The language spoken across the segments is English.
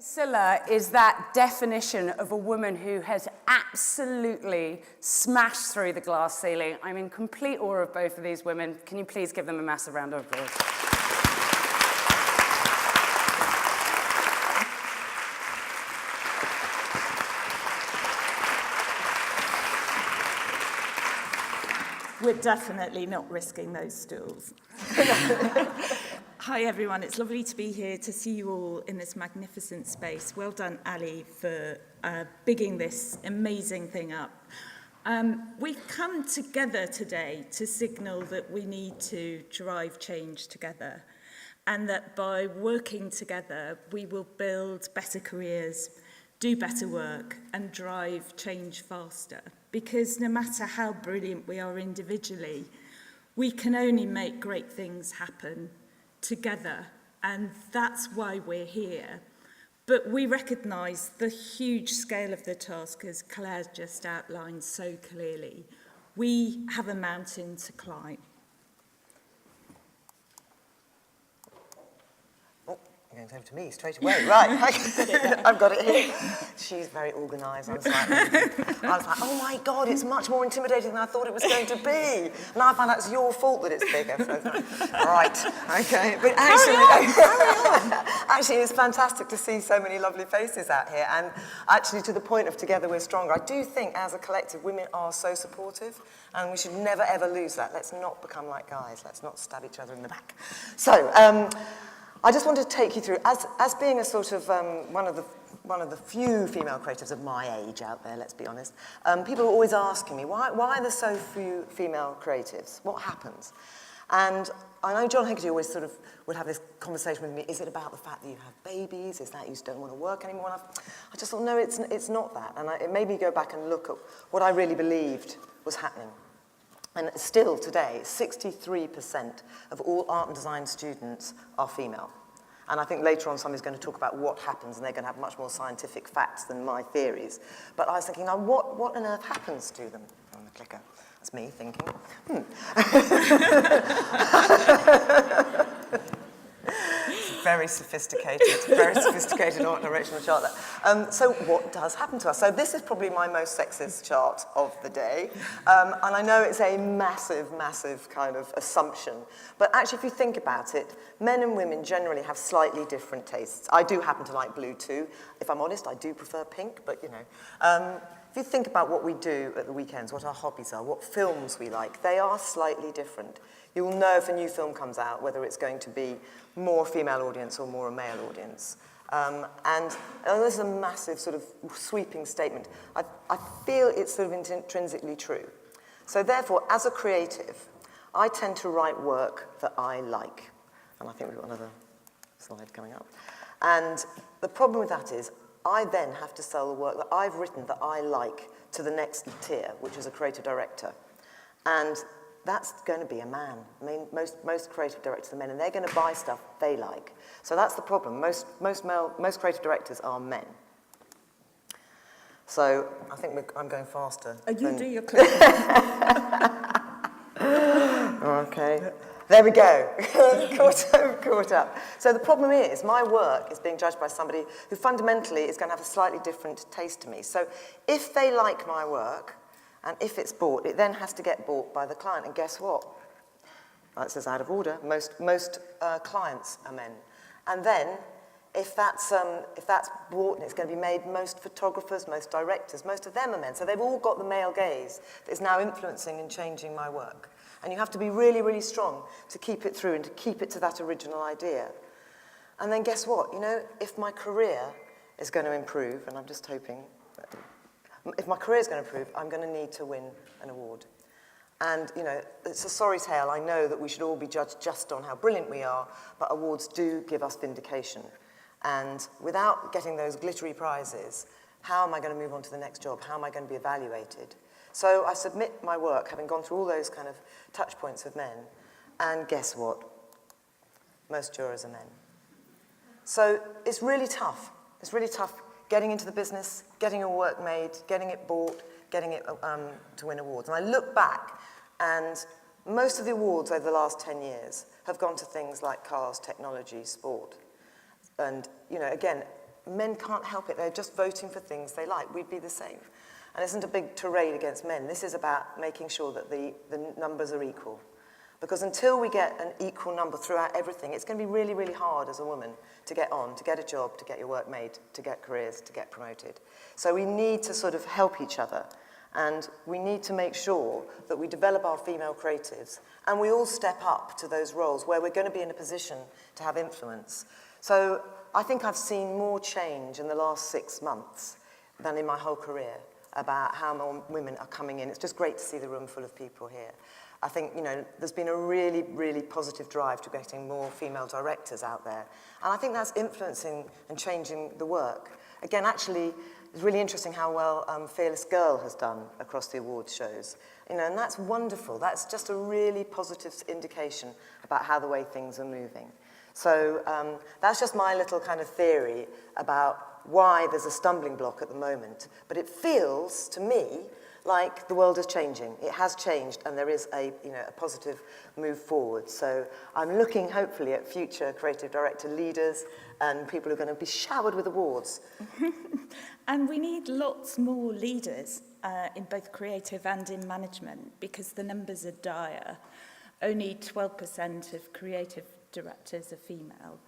Cilla is that definition of a woman who has absolutely smashed through the glass ceiling. I'm in complete awe of both of these women. Can you please give them a massive round of applause? We're definitely not risking those stools. Hi everyone, it's lovely to be here to see you all in this magnificent space. Well done, Ali, for bigging this amazing thing up. We've come together today to signal that we need to drive change together, and that by working together we will build better careers, do better work and drive change faster. Because no matter how brilliant we are individually, we can only make great things happen together, and that's why we're here. But we recognise the huge scale of the task, as Claire just outlined so clearly. We have a mountain to climb. You're going over to me straight away, right? I've got it here. She's very organised. I was like, oh my God, it's much more intimidating than I thought it was going to be. Now I find out it's your fault that it's bigger. So, right, okay. But actually, it's fantastic to see so many lovely faces out here. And actually, to the point of together we're stronger, I do think as a collective, women are so supportive, and we should never ever lose that. Let's not become like guys. Let's not stab each other in the back. So, I just wanted to take you through, as being a sort of one of the few female creatives of my age out there, let's be honest, people are always asking me, why are there so few female creatives? What happens? And I know John Hegarty always sort of would have this conversation with me, is it about the fact that you have babies? Is that you just don't want to work anymore? I just thought, no, it's not that. And it made me go back and look at what I really believed was happening. And still today, 63% of all art and design students are female. And I think later on somebody's going to talk about what happens, and they're going to have much more scientific facts than my theories. But I was thinking, now what on earth happens to them? On the clicker. That's me thinking. Very sophisticated art directional chart there. So what does happen to us? So this is probably my most sexist chart of the day. And I know it's a massive, massive kind of assumption. But actually, if you think about it, men and women generally have slightly different tastes. I do happen to like blue too. If I'm honest, I do prefer pink, but you know. If you think about what we do at the weekends, what our hobbies are, what films we like, they are slightly different. You will know if a new film comes out whether it's going to be more female audience or more a male audience. And this is a massive sort of sweeping statement. I feel it's sort of intrinsically true. So therefore, as a creative, I tend to write work that I like. And I think we've got another slide coming up. And the problem with that is, I then have to sell the work that I've written that I like to the next tier, which is a creative director. And that's going to be a man. I mean, most creative directors are men, and they're going to buy stuff they like. So that's the problem. Most creative directors are men. So I think I'm going faster. You do your clip. Okay. There we go. Caught up. So the problem is, my work is being judged by somebody who fundamentally is going to have a slightly different taste to me. So if they like my work, and if it's bought, it then has to get bought by the client. And guess what? That says out of order. Most clients are men. And then, if that's bought and it's going to be made, most photographers, most directors, most of them are men. So they've all got the male gaze that is now influencing and changing my work. And you have to be really, really strong to keep it through and to keep it to that original idea. And then guess what? You know, if my career is going to improve, and I'm just hoping, if my career is going to improve, I'm going to need to win an award. And, you know, it's a sorry tale. I know that we should all be judged just on how brilliant we are, but awards do give us vindication. And without getting those glittery prizes, how am I going to move on to the next job? How am I going to be evaluated? So I submit my work, having gone through all those kind of touch points with men, and guess what? Most jurors are men. So it's really tough. It's really tough getting into the business, getting your work made, getting it bought, getting it to win awards. And I look back, and most of the awards over the last 10 years have gone to things like cars, technology, sport. And, you know, again, men can't help it. They're just voting for things they like. We'd be the same. And it isn't a big tirade against men. This is about making sure that the numbers are equal. Because until we get an equal number throughout everything, it's going to be really, really hard as a woman to get on, to get a job, to get your work made, to get careers, to get promoted. So we need to sort of help each other. And we need to make sure that we develop our female creatives and we all step up to those roles where we're going to be in a position to have influence. So I think I've seen more change in the last 6 months than in my whole career about how more women are coming in. It's just great to see the room full of people here. I think, you know, there's been a really, really positive drive to getting more female directors out there. And I think that's influencing and changing the work. Again, actually, it's really interesting how well Fearless Girl has done across the awards shows. You know, and that's wonderful. That's just a really positive indication about how the way things are moving. So that's just my little kind of theory about why there's a stumbling block at the moment. But it feels, to me, like the world is changing. It has changed, and there is a positive move forward. So I'm looking, hopefully, at future creative director leaders and people who are going to be showered with awards. And we need lots more leaders in both creative and in management, because the numbers are dire. Only 12% of creative directors are female,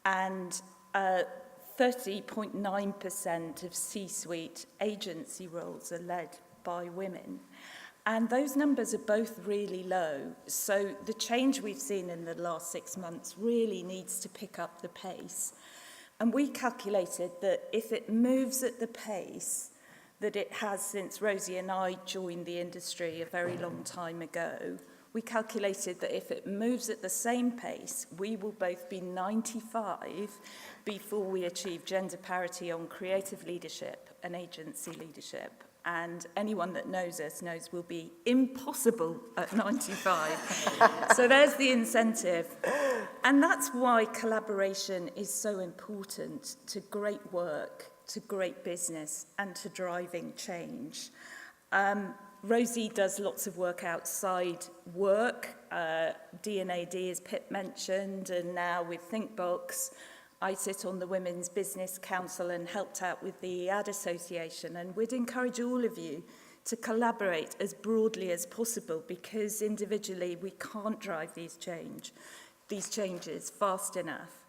and 30.9% of C-suite agency roles are led by women. And those numbers are both really low. So the change we've seen in the last 6 months really needs to pick up the pace. And we calculated that if it moves at the pace that it has since Rosie and I joined the industry a very long time ago, we calculated that if it moves at the same pace, we will both be 95 before we achieve gender parity on creative leadership and agency leadership. And anyone that knows us knows we'll be impossible at 95. So there's the incentive. And that's why collaboration is so important to great work, to great business, and to driving change. Rosie does lots of work outside work. D&AD, as Pip mentioned, and now with ThinkBox. I sit on the Women's Business Council and helped out with the Ad Association, and we'd encourage all of you to collaborate as broadly as possible, because individually we can't drive these changes fast enough.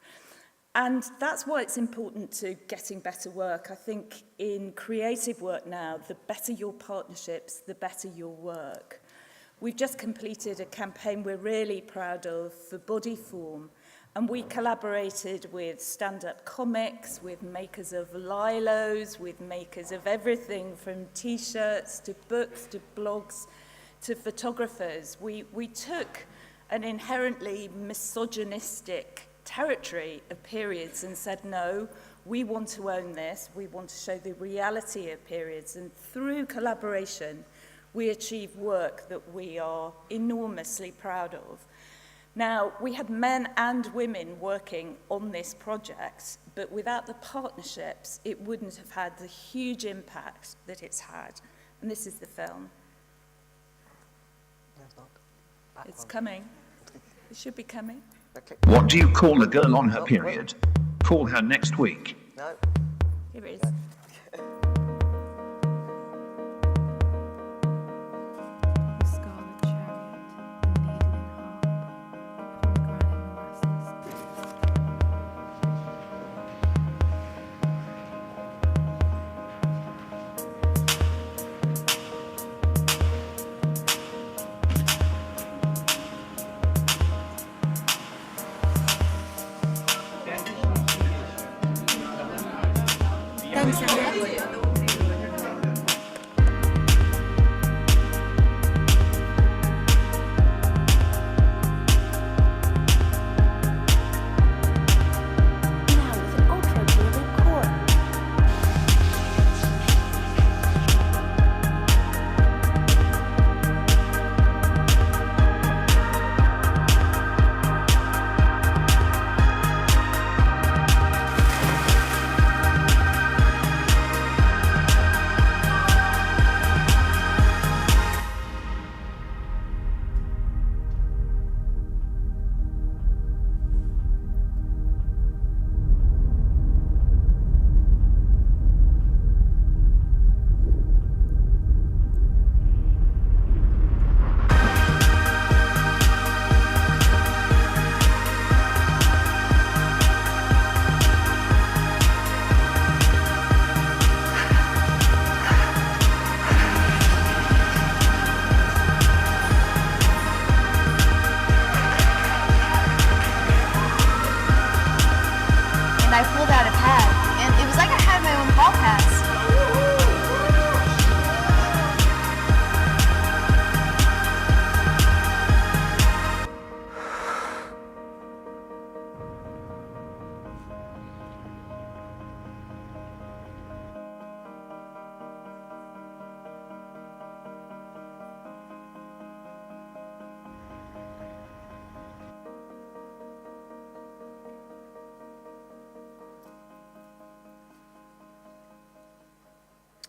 And that's why it's important to getting better work. I think in creative work now, the better your partnerships, the better your work. We've just completed a campaign we're really proud of for Bodyform. And we collaborated with stand-up comics, with makers of lilos, with makers of everything from T-shirts to books to blogs to photographers. We took an inherently misogynistic territory of periods and said, no, we want to own this. We want to show the reality of periods. And through collaboration, we achieve work that we are enormously proud of. Now, we had men and women working on this project, but without the partnerships, it wouldn't have had the huge impact that it's had. And this is the film. No, it's not. Back It's one. coming. It should be coming. Okay. What do you call a girl on her Oh, period? Call her next week. No. Here it is. The scarlet chariot, the needle in harp, pomegranate molasses. Thanks, Andy. Now with an ultra brilliant core. and I pulled out a pad, and it was like I had my own ball pads.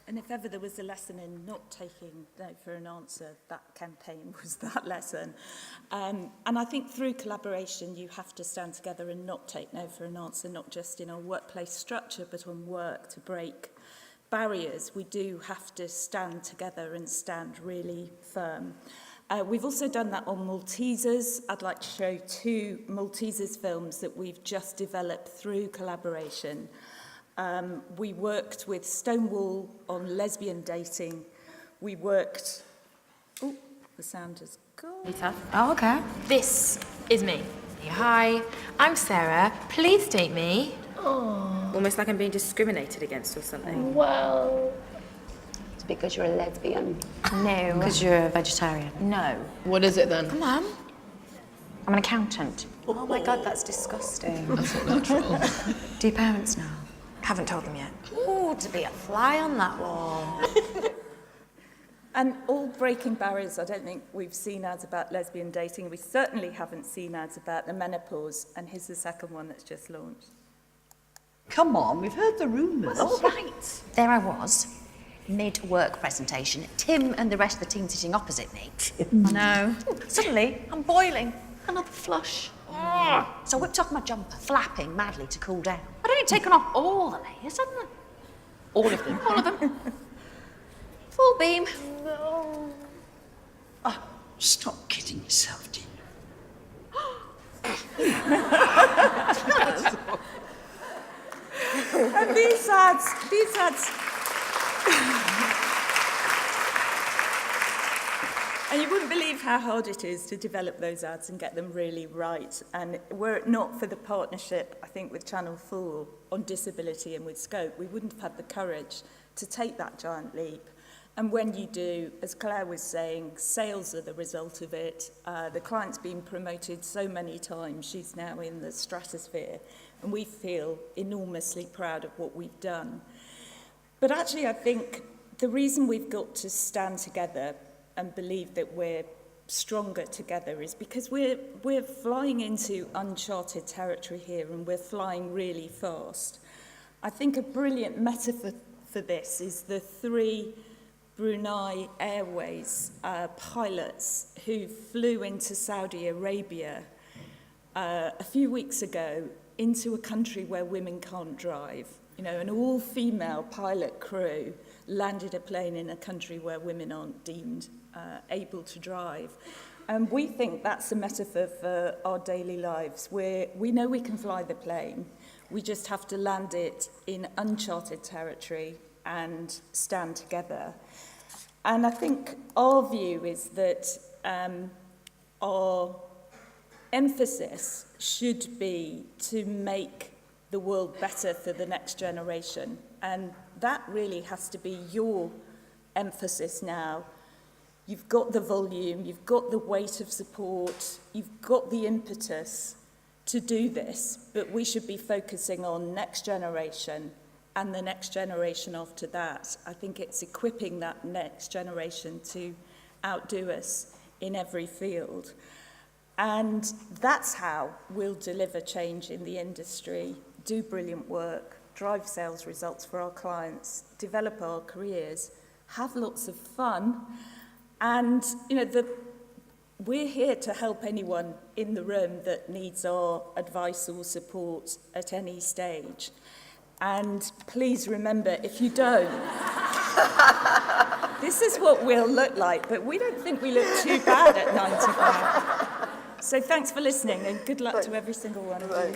And if ever there was a lesson in not taking no for an answer, that campaign was that lesson. And I think through collaboration, you have to stand together and not take no for an answer, not just in our workplace structure, but on work to break barriers. We do have to stand together and stand really firm. We've also done that on Maltesers. I'd like to show 2 Maltesers films that we've just developed through collaboration. We worked with Stonewall on lesbian dating. We worked... Oh, the sound has gone. Oh, okay. This is me. Hi, I'm Sarah. Please date me. Oh. Almost like I'm being discriminated against or something. Well. It's because you're a lesbian. No. Because you're a vegetarian. No. What is it then? Come on. I'm an accountant. Oh my God, that's disgusting. That's not natural. Do your parents know? Haven't told them yet. Ooh, to be a fly on that wall. And all breaking barriers, I don't think we've seen ads about lesbian dating. We certainly haven't seen ads about the menopause. And here's the second one that's just launched. Come on, we've heard the rumours. All right. There I was, mid-work presentation. Tim and the rest of the team sitting opposite me. I know. Suddenly, I'm boiling. Another flush. So I whipped off my jumper, flapping madly to cool down. I'd only taken off all the layers, hadn't I? All of them. All of them. Full beam. Oh, stop kidding yourself, dear. And these ads... And you wouldn't believe how hard it is to develop those ads and get them really right. And were it not for the partnership, I think, with Channel 4 on disability and with Scope, we wouldn't have had the courage to take that giant leap. And when you do, as Claire was saying, sales are the result of it. The client's been promoted so many times, she's now in the stratosphere. And we feel enormously proud of what we've done. But actually, I think the reason we've got to stand together and believe that we're stronger together is because we're flying into uncharted territory here, and we're flying really fast. I think a brilliant metaphor for this is the 3 Brunei Airways pilots who flew into Saudi Arabia a few weeks ago into a country where women can't drive. You know, an all-female pilot crew landed a plane in a country where women aren't deemed able to drive. And we think that's a metaphor for our daily lives, where we know we can fly the plane, we just have to land it in uncharted territory and stand together. And I think our view is that our emphasis should be to make the world better for the next generation. And that really has to be your emphasis now. You've got the volume, you've got the weight of support, you've got the impetus to do this, but we should be focusing on next generation and the next generation after that. I think it's equipping that next generation to outdo us in every field. And that's how we'll deliver change in the industry, do brilliant work, drive sales results for our clients, develop our careers, have lots of fun. And, you know, we're here to help anyone in the room that needs our advice or support at any stage. And please remember, if you don't, this is what we'll look like, but we don't think we look too bad at 95. So thanks for listening, and good luck to every single one of you.